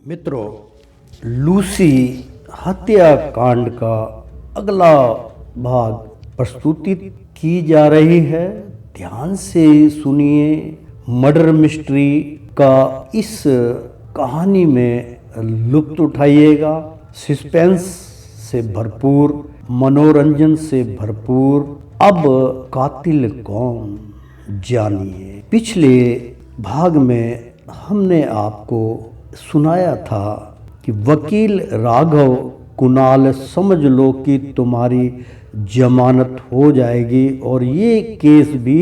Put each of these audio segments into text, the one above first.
मित्रों, लूसी हत्याकांड का अगला भाग प्रस्तुति की जा रही है। ध्यान से सुनिए। मर्डर मिस्ट्री का इस कहानी में लुत्फ उठाइएगा। सस्पेंस से भरपूर, मनोरंजन से भरपूर। अब कातिल कौन, जानिए। पिछले भाग में हमने आपको सुनाया था कि वकील राघव, कुणाल समझ लो कि तुम्हारी जमानत हो जाएगी और ये केस भी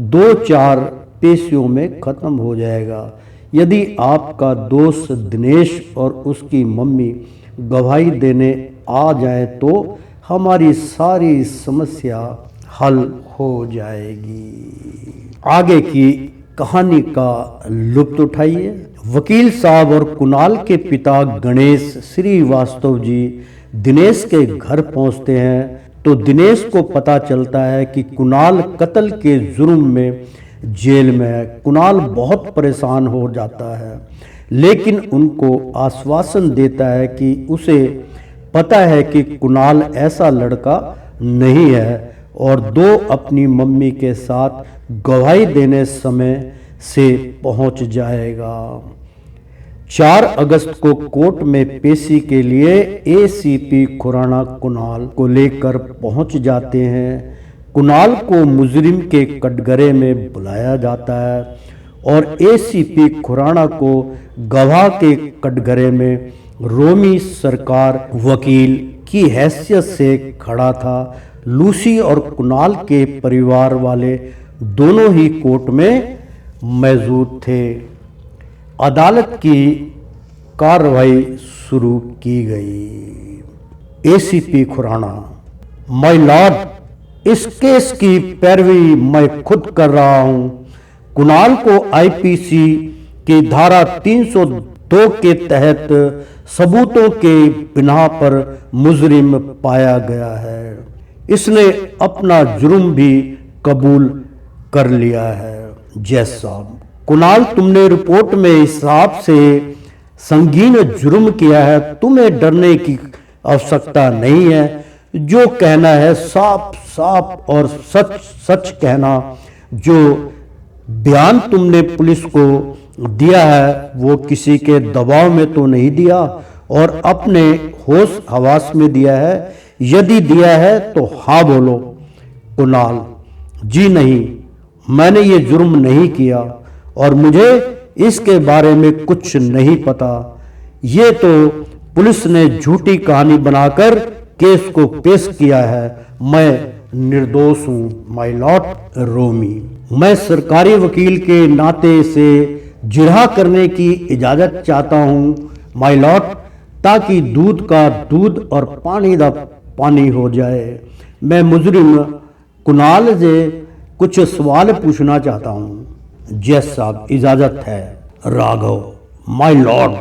2-4 पेशियों में ख़त्म हो जाएगा यदि आपका दोस्त दिनेश और उसकी मम्मी गवाही देने आ जाए तो हमारी सारी समस्या हल हो जाएगी। आगे की कहानी का लुत्फ उठाइए। वकील साहब और कुणाल के पिता गणेश श्रीवास्तव जी दिनेश के घर पहुंचते हैं तो दिनेश को पता चलता है कि कुणाल कत्ल के जुर्म में जेल में है। कुणाल बहुत परेशान हो जाता है, लेकिन उनको आश्वासन देता है कि उसे पता है कि कुणाल ऐसा लड़का नहीं है और दो अपनी मम्मी के साथ गवाही देने समय से पहुंच जाएगा। 4 अगस्त को कोर्ट में पेशी के लिए एसीपी खुराना कुणाल को लेकर पहुंच जाते हैं। कुणाल को मुजरिम के कटघरे में बुलाया जाता है और एसीपी खुराना को गवाह के कटघरे में रोमी सरकार वकील की हैसियत से खड़ा था। लूसी और कुणाल के परिवार वाले दोनों ही कोर्ट में मौजूद थे। अदालत की कार्रवाई शुरू की गई। एसीपी खुराना: माय लॉर्ड, इस केस की पैरवी मैं खुद कर रहा हूं। कुणाल को आईपीसी की धारा 302 के तहत सबूतों के बिना पर मुजरिम पाया गया है। इसने अपना जुर्म भी कबूल कर लिया है। जज साहब: कुणाल, तुमने रिपोर्ट में हिसाब से संगीन जुर्म किया है। तुम्हें डरने की आवश्यकता नहीं है। जो कहना है साफ साफ और सच सच कहना। जो बयान तुमने पुलिस को दिया है वो किसी के दबाव में तो नहीं दिया और अपने होश हवास में दिया है? यदि दिया है तो हाँ बोलो। कुणाल: जी नहीं, मैंने ये जुर्म नहीं किया और मुझे इसके बारे में कुछ नहीं पता। ये तो पुलिस ने झूठी कहानी बनाकर केस को पेश किया है। मैं निर्दोष हूं माय लॉर्ड। रोमी: मैं सरकारी वकील के नाते से जिरहा करने की इजाजत चाहता हूं माय लॉर्ड, ताकि दूध का दूध और पानी का पानी हो जाए। मैं मुजरिम कुणाल से कुछ सवाल पूछना चाहता हूं। जज साहब, इजाजत है। राघव: माय लॉर्ड,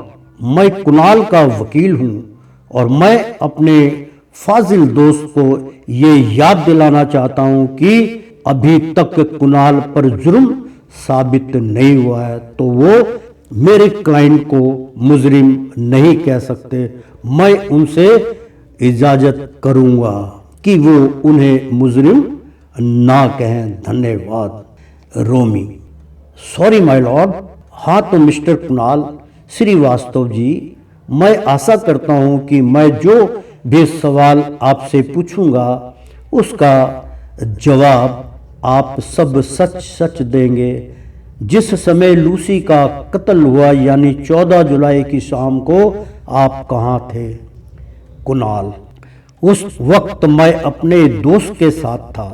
मैं कुणाल का वकील हूं और मैं अपने फाजिल दोस्त को ये याद दिलाना चाहता हूं कि अभी तक कुणाल पर जुर्म साबित नहीं हुआ है तो वो मेरे क्लाइंट को मुजरिम नहीं कह सकते। मैं उनसे इजाजत करूंगा कि वो उन्हें मुजरिम ना कहें। धन्यवाद। रोमी: सॉरी माय लॉर्ड। हाँ तो मिस्टर कुणाल श्रीवास्तव जी, मैं आशा करता हूं कि मैं जो भी सवाल आपसे पूछूंगा उसका जवाब आप सब सच सच देंगे। जिस समय लूसी का कत्ल हुआ यानी 14 जुलाई की शाम को आप कहाँ थे? कुणाल: उस वक्त मैं अपने दोस्त के साथ था।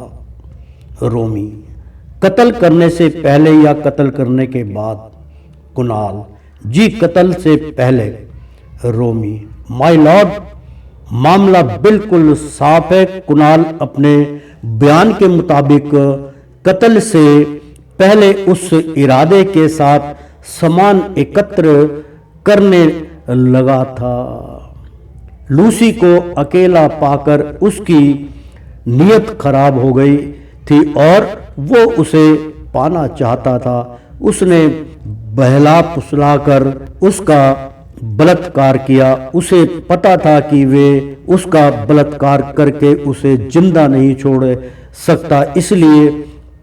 रोमी: कत्ल करने से पहले या कत्ल करने के बाद? कुणाल: जी, कत्ल से पहले। रोमी: माय लॉर्ड, मामला बिल्कुल साफ है। कुणाल अपने बयान के मुताबिक कत्ल से पहले उस इरादे के साथ सामान एकत्र करने लगा था। लूसी को अकेला पाकर उसकी नीयत खराब हो गई थी और वो उसे पाना चाहता था। उसने बहला फुसला कर उसका बलात्कार किया। उसे पता था कि वे उसका बलात्कार करके उसे जिंदा नहीं छोड़ सकता, इसलिए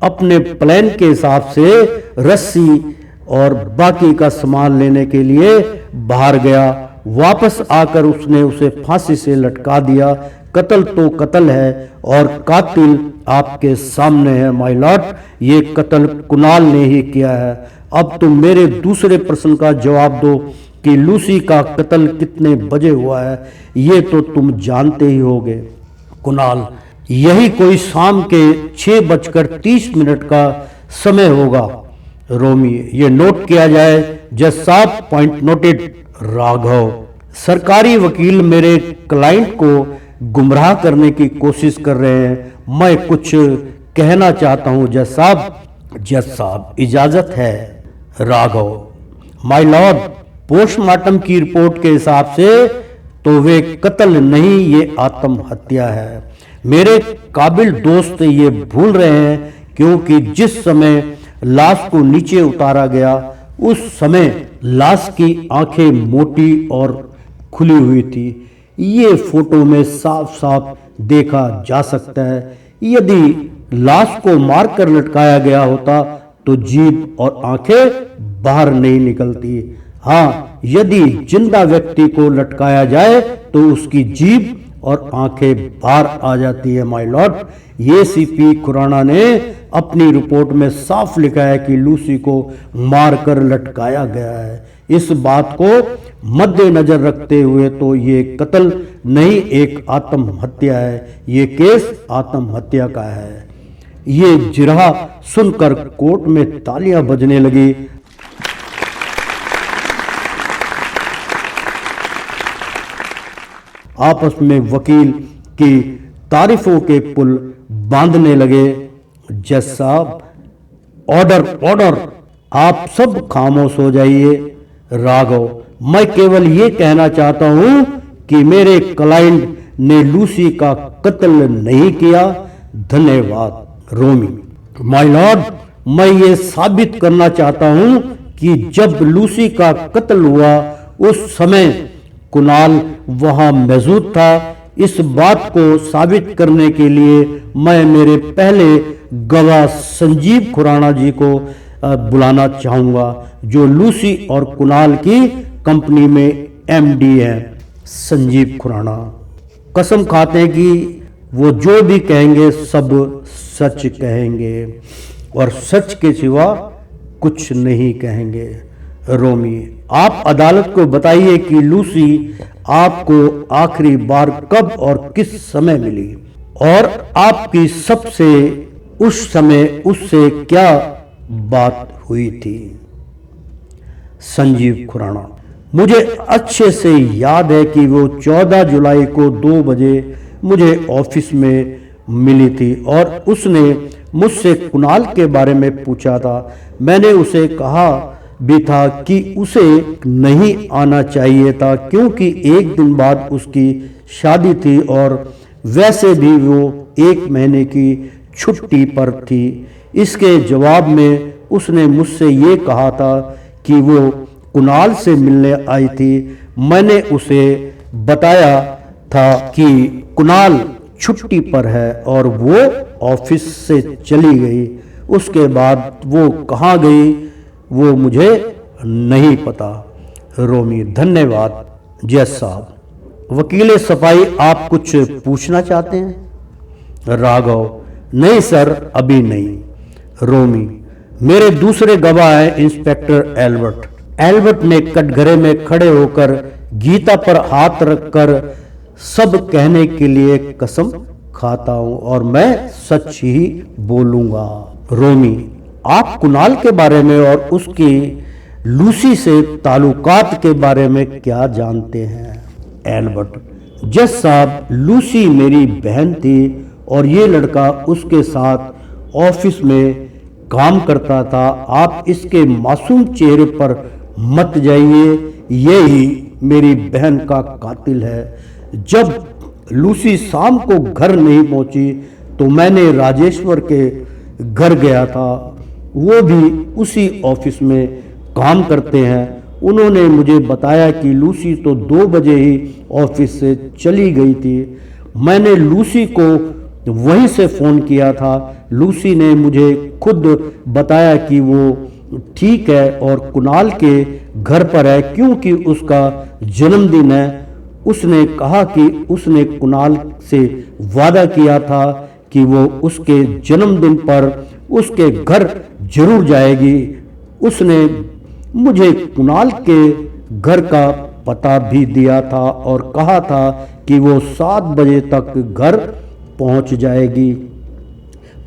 अपने प्लान के हिसाब से रस्सी और बाकी का सामान लेने के लिए बाहर गया। वापस आकर उसने उसे फांसी से लटका दिया। कत्ल तो कत्ल है और कातिल आपके सामने है माय लॉर्ड। ये कत्ल कुणाल ने ही किया है। अब तुम मेरे दूसरे प्रश्न का जवाब दो कि लूसी का कत्ल कितने बजे हुआ है। ये तो तुम जानते ही होगे। कुणाल, यही कोई शाम के 6:30 का समय होगा। रोमी, ये नोट किया जाए। जज साहब, पॉइंट नोटेड। राघव, सरकारी वकील मेरे क्लाइंट को गुमराह करने की कोशिश कर रहे हैं। मैं कुछ कहना चाहता हूं जज साहब। जज साहब, इजाजत है। राघव, माय लॉर्ड, पोस्टमार्टम की रिपोर्ट के हिसाब से तो वे कत्ल नहीं, ये आत्महत्या है। मेरे काबिल दोस्त ये भूल रहे हैं क्योंकि जिस समय लाश को नीचे उतारा गया उस समय लाश की आंखें मोटी और खुली हुई थी। ये फोटो में साफ साफ देखा जा सकता है। यदि लाश को मारकर लटकाया गया होता तो जीभ और आंखें बाहर नहीं निकलती। हाँ, यदि जिंदा व्यक्ति को लटकाया जाए तो उसकी जीभ और आंखें बाहर आ जाती है माय लॉर्ड। ये सीपी खुराना ने अपनी रिपोर्ट में साफ लिखा है कि लूसी को मारकर लटकाया गया है। इस बात को मद्देनजर रखते हुए तो ये कत्ल नहीं, एक आत्महत्या है। ये केस आत्महत्या का है। ये जिरहा सुनकर कोर्ट में तालियां बजने लगी। आपस में वकील की तारीफों के पुल बांधने लगे। जज साहब, ऑर्डर ऑर्डर, आप सब खामोश हो जाइए। राघव, मैं केवल ये कहना चाहता हूं कि मेरे क्लाइंट ने लूसी का कत्ल नहीं किया। धन्यवाद। रोमी, माय लॉर्ड, मैं ये साबित करना चाहता हूं कि जब लूसी का कत्ल हुआ उस समय कुणाल वहां मौजूद था। इस बात को साबित करने के लिए मैं मेरे पहले गवाह संजीव खुराना जी को बुलाना चाहूंगा, जो लूसी और कुणाल की कंपनी में एमडी है। संजीव खुराना, कसम खाते हैं कि वो जो भी कहेंगे सब सच कहेंगे और सच के सिवा कुछ नहीं कहेंगे। रोमी, आप अदालत को बताइए कि लूसी आपको आखिरी बार कब और किस समय मिली और आपकी सबसे उस समय उससे क्या बात हुई थी। संजीव खुराना, मुझे अच्छे से याद है कि वो 14 जुलाई को 2 बजे मुझे ऑफिस में मिली थी और उसने मुझसे कुणाल के बारे में पूछा था। मैंने उसे कहा भी था कि उसे नहीं आना चाहिए था क्योंकि एक दिन बाद उसकी शादी थी और वैसे भी वो 1 महीने की छुट्टी पर थी। इसके जवाब में उसने मुझसे ये कहा था कि वो कुणाल से मिलने आई थी। मैंने उसे बताया था कि कुणाल छुट्टी पर है और वो ऑफिस से चली गई। उसके बाद वो कहाँ गई वो मुझे नहीं पता। रोमी, धन्यवाद। जज साहब, वकील सफाई, आप कुछ पूछना चाहते हैं। राघव, नहीं सर, अभी नहीं। रोमी, मेरे दूसरे गवाह हैं इंस्पेक्टर एल्बर्ट। एल्बर्ट ने कटघरे में खड़े होकर गीता पर हाथ रखकर सब कहने के लिए कसम खाता हूं और मैं सच ही बोलूंगा। रोमी, आप कुणाल के बारे में और उसकी लूसी से ताल्लुकात के बारे में क्या जानते हैं। एल्बर्ट, जज साहब, लूसी मेरी बहन थी और ये लड़का उसके साथ ऑफिस में काम करता था। आप इसके मासूम चेहरे पर मत जाइए, यही मेरी बहन का कातिल है। जब लूसी शाम को घर नहीं पहुंची तो मैंने राजेश्वर के घर गया था। वो भी उसी ऑफिस में काम करते हैं उन्होंने मुझे बताया कि लूसी तो 2 बजे ही ऑफिस से चली गई थी। मैंने लूसी को वहीं से फ़ोन किया था। लूसी ने मुझे खुद बताया कि वो ठीक है और कुणाल के घर पर है क्योंकि उसका जन्मदिन है। उसने कहा कि उसने कुणाल से वादा किया था कि वो उसके जन्मदिन पर उसके घर जरूर जाएगी। उसने मुझे कुणाल के घर का पता भी दिया था और कहा था कि वो 7 बजे तक घर पहुंच जाएगी,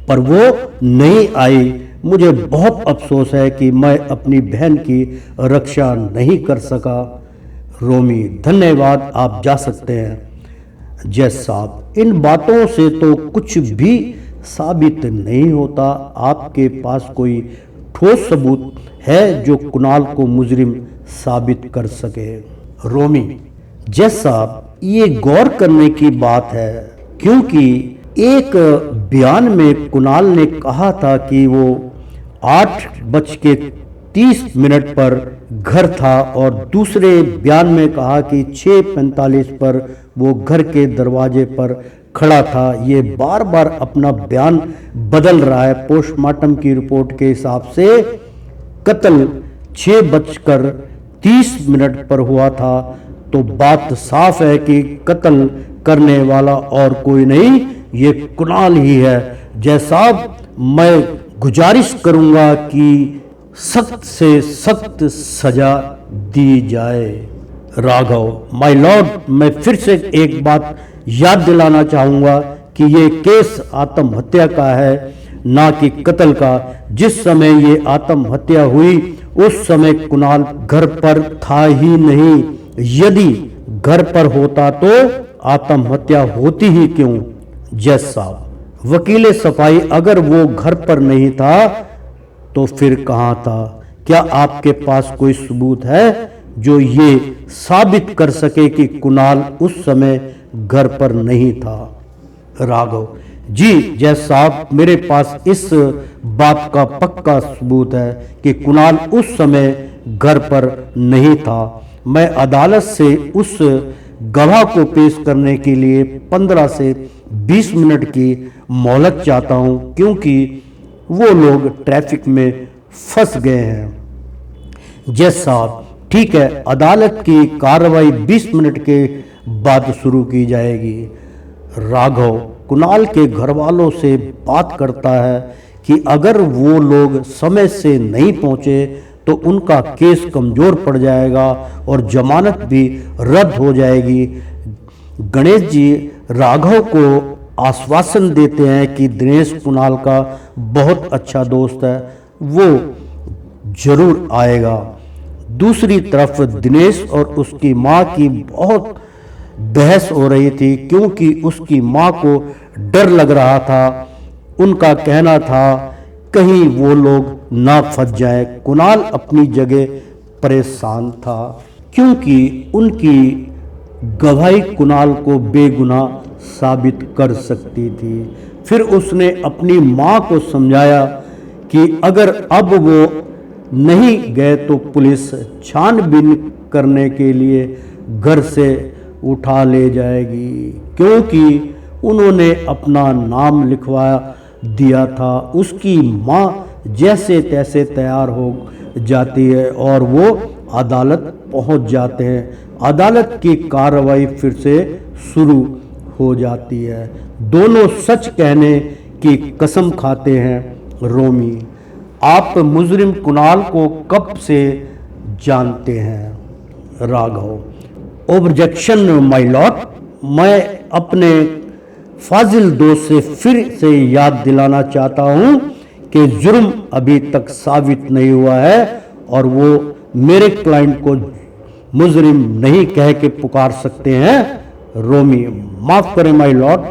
पर वो नहीं आई। मुझे बहुत अफसोस है कि मैं अपनी बहन की रक्षा नहीं कर सका। रोमी, धन्यवाद, आप जा सकते हैं। जज साहब, इन बातों से तो कुछ भी साबित नहीं होता। आपके पास कोई ठोस सबूत है जो कुणाल को मुजरिम साबित कर सके? रोमी, जज साहब, ये गौर करने की बात है क्योंकि एक बयान में कुणाल ने कहा था कि वो 8:30 पर घर था और दूसरे बयान में कहा कि 6:45 पर वो घर के दरवाजे पर खड़ा था। ये बार बार अपना बयान बदल रहा है। पोस्टमार्टम की रिपोर्ट के हिसाब से कत्ल 6:30 पर हुआ था, तो बात साफ है कि कत्ल करने वाला और कोई नहीं, ये कुणाल ही है। जैसा मैं गुजारिश करूंगा कि सख्त से सख्त सजा दी जाए। राघव, माय लॉर्ड, मैं फिर से एक बात याद दिलाना चाहूंगा कि ये केस आत्महत्या का है, ना कि कत्ल का। जिस समय ये आत्महत्या हुई उस समय कुणाल घर पर था ही नहीं। यदि घर पर होता तो आत्महत्या होती ही क्यों? जज साहब, वकील सफाई, अगर वो घर पर नहीं था तो फिर कहां था? क्या आपके पास कोई सबूत है जो ये साबित कर सके कि कुणाल उस समय घर पर नहीं था? राघव, जी जज साहब, मेरे पास इस बात का पक्का सबूत है कि कुणाल उस समय घर पर नहीं था। मैं अदालत से उस गवाह को पेश करने के लिए 15 से 20 मिनट की मोहलत चाहता हूं क्योंकि वो लोग ट्रैफिक में फंस गए हैं। जज साहब, ठीक है, अदालत की कार्रवाई 20 मिनट के बाद शुरू की जाएगी। राघव कुणाल के घर वालों से बात करता है कि अगर वो लोग समय से नहीं पहुंचे तो उनका केस कमजोर पड़ जाएगा और जमानत भी रद्द हो जाएगी। गणेश जी राघव को आश्वासन देते हैं कि दिनेश कुणाल का बहुत अच्छा दोस्त है, वो जरूर आएगा। दूसरी तरफ दिनेश और उसकी माँ की बहुत बहस हो रही थी क्योंकि उसकी माँ को डर लग रहा था। उनका कहना था कहीं वो लोग ना फंस जाए। कुणाल अपनी जगह परेशान था क्योंकि उनकी गवाही कुणाल को बेगुनाह साबित कर सकती थी। फिर उसने अपनी माँ को समझाया कि अगर अब वो नहीं गए तो पुलिस छानबीन करने के लिए घर से उठा ले जाएगी, क्योंकि उन्होंने अपना नाम लिखवा दिया था। उसकी माँ जैसे तैसे तैयार हो जाती है और वो अदालत पहुंच जाते हैं। अदालत की कार्रवाई फिर से शुरू हो जाती है। दोनों सच कहने की कसम खाते हैं। रोमी, आप मुजरिम कुणाल को कब से जानते हैं? राघव, ऑब्जेक्शन माय लॉर्ड, मैं अपने फाजिल दोस्त से फिर से याद दिलाना चाहता हूं कि जुर्म अभी तक साबित नहीं हुआ है और वो मेरे क्लाइंट को मुजरिम नहीं कह के पुकार सकते हैं। रोमी, माफ करें माय लॉर्ड,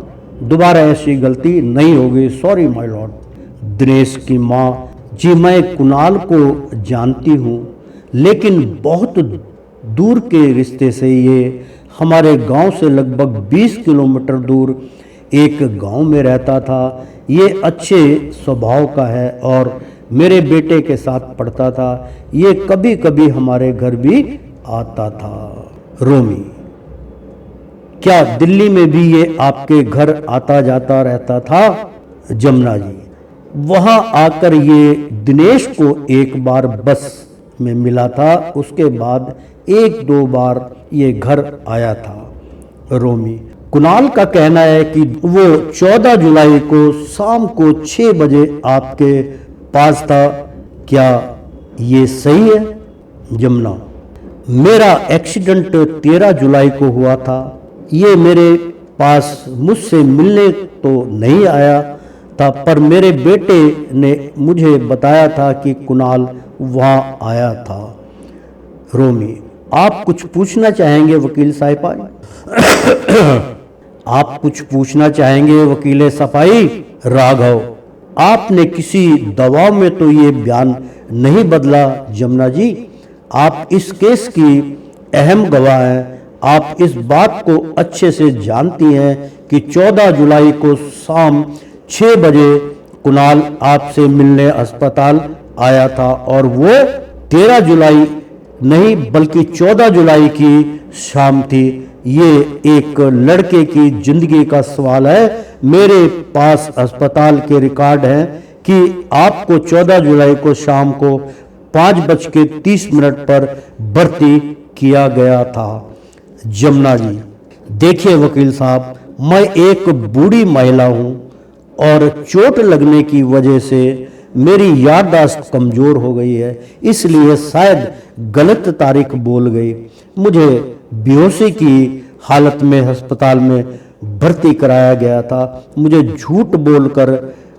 दोबारा ऐसी गलती नहीं होगी। Sorry my Lord. दिनेश की माँ, जी मैं कुणाल को जानती हूँ, लेकिन बहुत दूर के रिश्ते से। ये हमारे गांव से लगभग 20 किलोमीटर दूर एक गांव में रहता था। ये अच्छे स्वभाव का है और मेरे बेटे के साथ पढ़ता था, ये कभी कभी हमारे घर भी आता था। रोमी: क्या दिल्ली में भी ये आपके घर आता जाता रहता था? जमुना जी: वहां आकर ये दिनेश को एक बार बस में मिला था, उसके बाद एक दो बार ये घर आया था। रोमी: कुणाल का कहना है कि वो 14 जुलाई को शाम को 6 बजे आपके पास था, क्या ये सही है? जमुना: मेरा एक्सीडेंट 13 जुलाई को हुआ था, ये मेरे पास मुझसे मिलने तो नहीं आया था, पर मेरे बेटे ने मुझे बताया था कि कुणाल वहां आया था। रोमी: आप कुछ पूछना चाहेंगे वकील साहिबा? आप कुछ पूछना चाहेंगे वकील सफाई? राघव: आपने किसी दबाव में तो ये बयान नहीं बदला जमुना जी, आप इस केस की अहम गवाह हैं, आप इस बात को अच्छे से जानती हैं कि 14 जुलाई को शाम 6 बजे कुणाल आपसे मिलने अस्पताल आया था और वो 13 जुलाई नहीं बल्कि 14 जुलाई की शाम थी। ये एक लड़के की जिंदगी का सवाल है। मेरे पास अस्पताल के रिकॉर्ड हैं कि आपको 14 जुलाई को शाम को 5:30 पर भर्ती किया गया था। जमुना जी: देखिए वकील साहब, मैं एक बूढ़ी महिला हूं और चोट लगने की वजह से मेरी याददाश्त कमजोर हो गई है, इसलिए शायद गलत तारीख बोल गई। मुझे बेहोशी की हालत में अस्पताल में भर्ती कराया गया था, मुझे झूठ बोलकर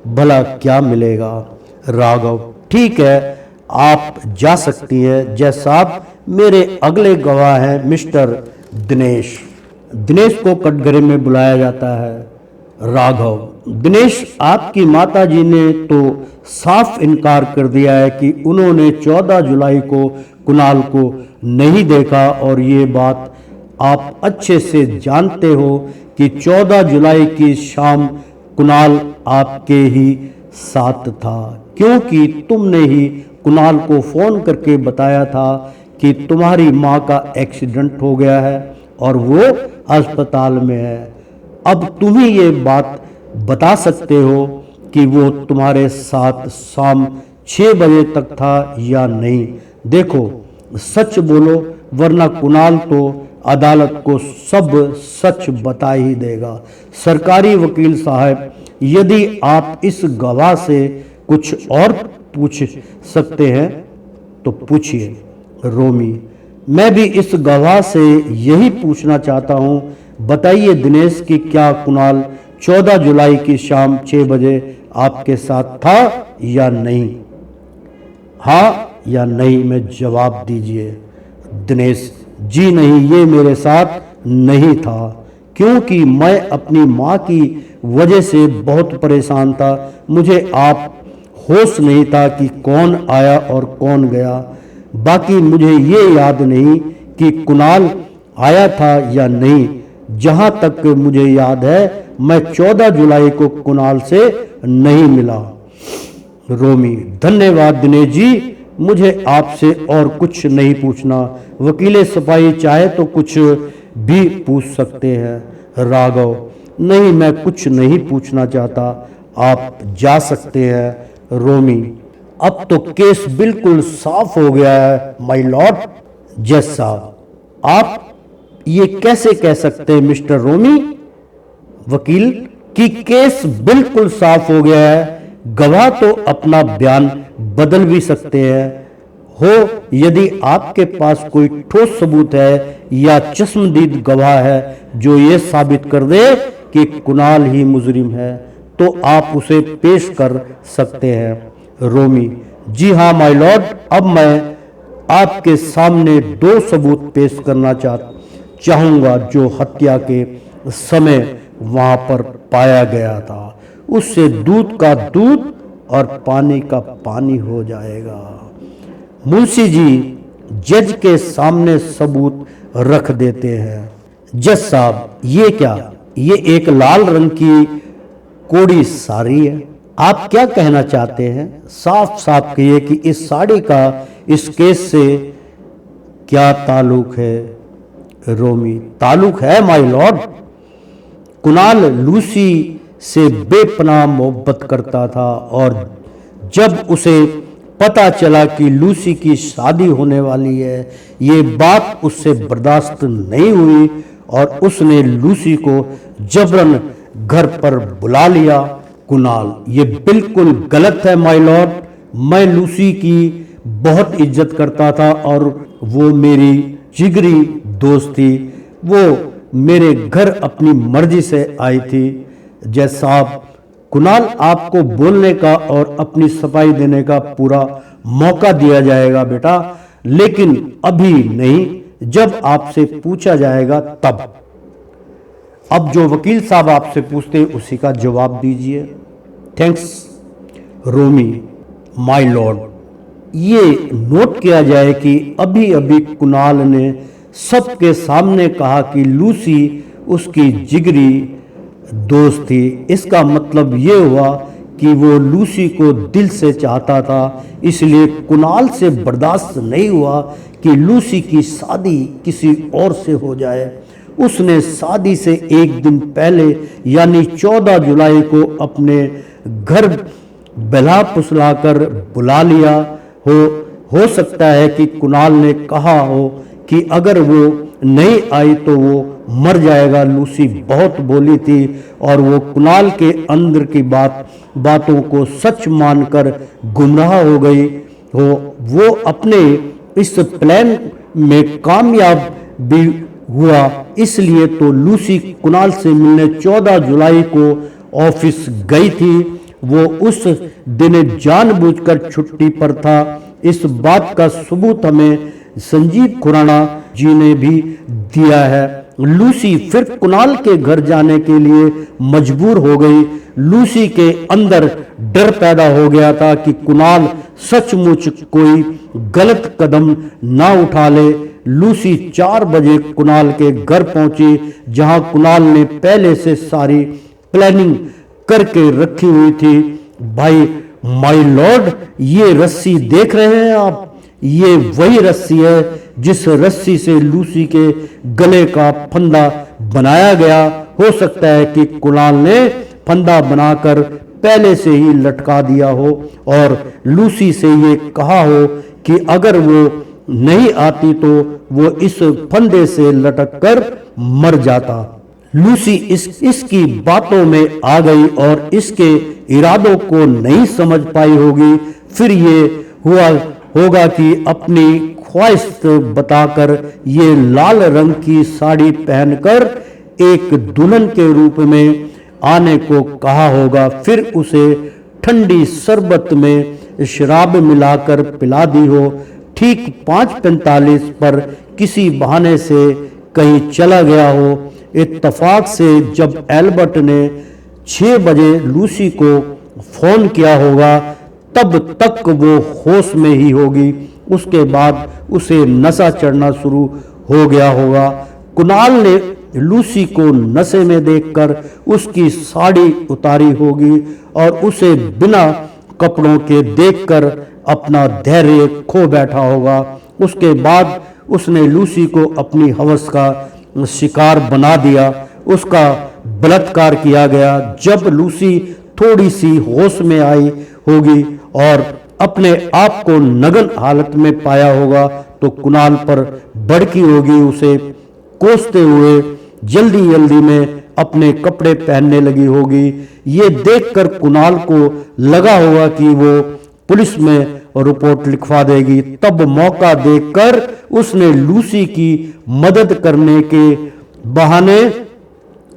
भला क्या मिलेगा? राघव: ठीक है, आप जा सकती हैं। जज साहब, मेरे अगले गवाह हैं मिस्टर दिनेश। दिनेश को कटघरे में बुलाया जाता है। राघव: दिनेश, आपकी माताजी ने तो साफ इनकार कर दिया है कि उन्होंने 14 जुलाई को कुणाल को नहीं देखा और ये बात आप अच्छे से जानते हो कि 14 जुलाई की शाम कुणाल आपके ही साथ था, क्योंकि तुमने ही कुणाल को फोन करके बताया था कि तुम्हारी माँ का एक्सीडेंट हो गया है और वो अस्पताल में है। अब तुम ही ये बात बता सकते हो कि वो तुम्हारे साथ शाम 6 बजे तक था या नहीं। देखो, सच बोलो, वरना कुणाल तो अदालत को सब सच बता ही देगा। सरकारी वकील साहब, यदि आप इस गवाह से कुछ और पूछ सकते हैं तो पूछिए। रोमी: मैं भी इस गवाह से यही पूछना चाहता हूं, बताइए दिनेश कि क्या कुणाल 14 जुलाई की शाम 6 बजे आपके साथ था या नहीं? हाँ या नहीं में जवाब दीजिए। दिनेश: जी नहीं, ये मेरे साथ नहीं था, क्योंकि मैं अपनी माँ की वजह से बहुत परेशान था। मुझे आप होश नहीं था कि कौन आया और कौन गया। बाकी मुझे ये याद नहीं कि कुणाल आया था या नहीं। जहां तक मुझे याद है, मैं 14 जुलाई को कुणाल से नहीं मिला। रोमी: धन्यवाद दिनेश जी, मुझे आपसे और कुछ नहीं पूछना। वकील सिपाही चाहे तो कुछ भी पूछ सकते हैं। राघव: नहीं, मैं कुछ नहीं पूछना चाहता, आप जा सकते हैं। रोमी: अब तो केस बिल्कुल साफ हो गया है माय लॉर्ड। जज साहब: आप ये कैसे कह सकते हैं मिस्टर रोमी? वकील: कि केस बिल्कुल साफ हो गया है, गवाह तो अपना बयान बदल भी सकते हैं हो। यदि आपके पास कोई ठोस सबूत है या चश्मदीद गवाह है जो ये साबित कर दे कि कुणाल ही मुजरिम है, तो आप उसे पेश कर सकते हैं। रोमी: जी हाँ माय लॉर्ड, अब मैं आपके सामने 2 सबूत पेश करना चाहूंगा जो हत्या के समय वहां पर पाया गया था। उससे दूध का दूध और पानी का पानी हो जाएगा। मुंशी जी जज के सामने सबूत रख देते हैं। जज साहब, ये क्या? ये एक लाल रंग की कोड़ी साड़ी है। आप क्या कहना चाहते हैं? साफ साफ कहिए कि इस साड़ी का इस केस से क्या ताल्लुक है? रोमी: ताल्लुक है माय लॉर्ड। कुणाल लूसी से बेपनाह मोहब्बत करता था और जब उसे पता चला कि लूसी की शादी होने वाली है, ये बात उससे बर्दाश्त नहीं हुई और उसने लूसी को जबरन घर पर बुला लिया। कुणाल: ये बिल्कुल गलत है माय लॉर्ड। मैं लूसी की बहुत इज्जत करता था और वो मेरी जिगरी दोस्त थी। वो मेरे घर अपनी मर्जी से आई थी। जज साहब, कुणाल, आपको बोलने का और अपनी सफाई देने का पूरा मौका दिया जाएगा बेटा, लेकिन अभी नहीं, जब आपसे पूछा जाएगा तब। अब जो वकील साहब आपसे पूछते हैं उसी का जवाब दीजिए। थैंक्स। रोमी: माय लॉर्ड, ये नोट किया जाए कि अभी अभी कुणाल ने सबके सामने कहा कि लूसी उसकी जिगरी दोस्त थी। इसका मतलब ये हुआ कि वो लूसी को दिल से चाहता था, इसलिए कुणाल से बर्दाश्त नहीं हुआ कि लूसी की शादी किसी और से हो जाए। उसने शादी से एक दिन पहले यानी 14 जुलाई को अपने घर बहला फुसला कर बुला लिया। हो सकता है कि कुणाल ने कहा हो कि अगर वो नहीं आई तो वो मर जाएगा। लूसी बहुत बोली थी और वो कुणाल के अंदर की बातों को सच मानकर गुमराह हो गई हो। वो अपने इस प्लान में कामयाब भी हुआ, इसलिए तो लूसी कुणाल से मिलने 14 जुलाई को ऑफिस गई थी। वो उस दिन जानबूझकर छुट्टी पर था। इस बात का सबूत हमें संजीव खुराना जी ने भी दिया है। लूसी फिर कुणाल के घर जाने के लिए मजबूर हो गई। लूसी के अंदर डर पैदा हो गया था कि कुणाल सचमुच कोई गलत कदम ना उठा ले। लूसी 4 बजे कुणाल के घर पहुंची, जहां कुणाल ने पहले से सारी प्लानिंग करके रखी हुई थी। भाई माय लॉर्ड, ये रस्सी देख रहे हैं आप? ये वही रस्सी है जिस रस्सी से लूसी के गले का फंदा बनाया गया। हो सकता है कि कुणाल ने फंदा बनाकर पहले से ही लटका दिया हो और लूसी से ये कहा हो कि अगर वो नहीं आती तो वो इस फंदे से लटक कर मर जाता। लूसी इसकी बातों में आ गई और इसके इरादों को नहीं समझ पाई होगी। फिर ये हुआ होगा कि अपनी ख्वाहिश बताकर ये लाल रंग की साड़ी पहनकर एक दुल्हन के रूप में आने को कहा होगा। फिर उसे ठंडी शरबत में शराब मिलाकर पिला दी हो। ठीक 5:45 पर किसी बहाने से कहीं चला गया हो। इत्तफाक से जब एल्बर्ट ने 6 बजे लूसी को फोन किया होगा तब तक वो होश में ही होगी। उसके बाद उसे नशा चढ़ना शुरू हो गया होगा। कुणाल ने लूसी को नशे में देखकर उसकी साड़ी उतारी होगी और उसे बिना कपड़ों के देखकर अपना धैर्य खो बैठा होगा। उसके बाद उसने लूसी को अपनी हवस का शिकार बना दिया। उसका बलात्कार किया गया। जब लूसी थोड़ी सी होश में आई होगी और अपने आप को नग्न हालत में पाया होगा तो कुणाल पर भड़की होगी। उसे कोसते हुए जल्दी जल्दी में अपने कपड़े पहनने लगी होगी। ये देखकर कुणाल को लगा होगा कि वो पुलिस में रिपोर्ट लिखवा देगी। तब मौका देखकर उसने लूसी की मदद करने के बहाने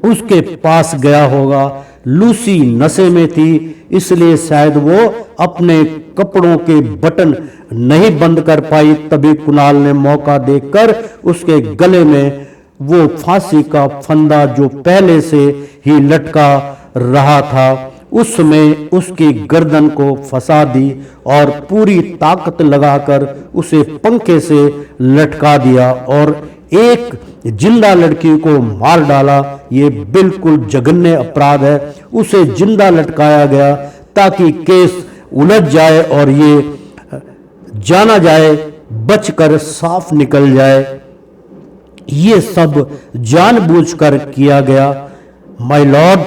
उसके पास गया होगा। लूसी नशे में थी, इसलिए शायद वो अपने कपड़ों के बटन नहीं बंद कर पाई। तभी कुणाल ने मौका देखकर उसके गले में वो फांसी का फंदा जो पहले से ही लटका रहा था उसमें उसकी गर्दन को फंसा दी और पूरी ताकत लगाकर उसे पंखे से लटका दिया और एक जिंदा लड़की को मार डाला। ये बिल्कुल जघन्य अपराध है। उसे जिंदा लटकाया गया ताकि केस उलझ जाए और ये जाना जाए, बचकर साफ निकल जाए। ये सब जानबूझकर किया गया माय लॉर्ड,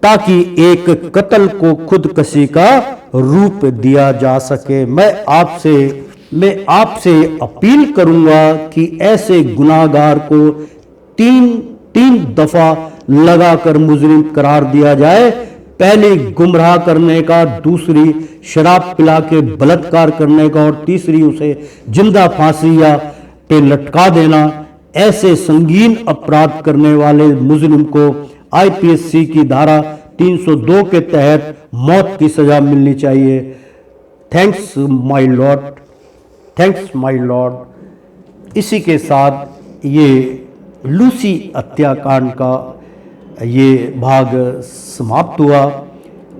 ताकि एक कत्ल को खुदकशी का रूप दिया जा सके। मैं आपसे अपील करूंगा कि ऐसे गुनाहगार को तीन दफा लगाकर मुजरिम करार दिया जाए। पहली गुमराह करने का, दूसरी शराब पिला के बलात्कार करने का और तीसरी उसे जिंदा फांसी या पे लटका देना। ऐसे संगीन अपराध करने वाले मुजरिम को आईपीसी की धारा 302 के तहत मौत की सजा मिलनी चाहिए। Thanks my Lord, thanks my Lord. इसी के साथ ये लूसी हत्याकांड का ये भाग समाप्त हुआ।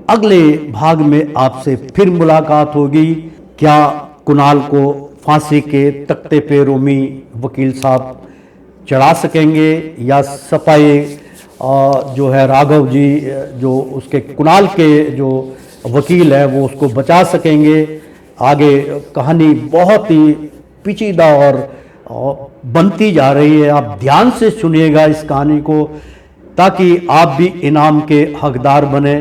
अगले भाग में आपसे फिर मुलाकात होगी। क्या कुणाल को फांसी के तख्ते पे रोमी वकील साहब चढ़ा सकेंगे या सफाई जो है राघव जी, जो उसके कुणाल के जो वकील है, वो उसको बचा सकेंगे? आगे कहानी बहुत ही पेचीदा और बनती जा रही है। आप ध्यान से सुनिएगा इस कहानी को, ताकि आप भी इनाम के हकदार बने।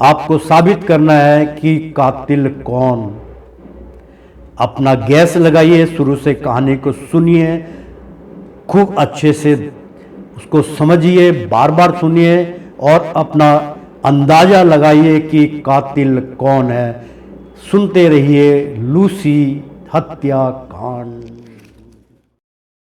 आपको साबित करना है कि कातिल कौन। अपना गैस लगाइए, शुरू से कहानी को सुनिए, खूब अच्छे से उसको समझिए, बार बार सुनिए और अपना अंदाजा लगाइए कि कातिल कौन है। सुनते रहिए लूसी हत्याकांड।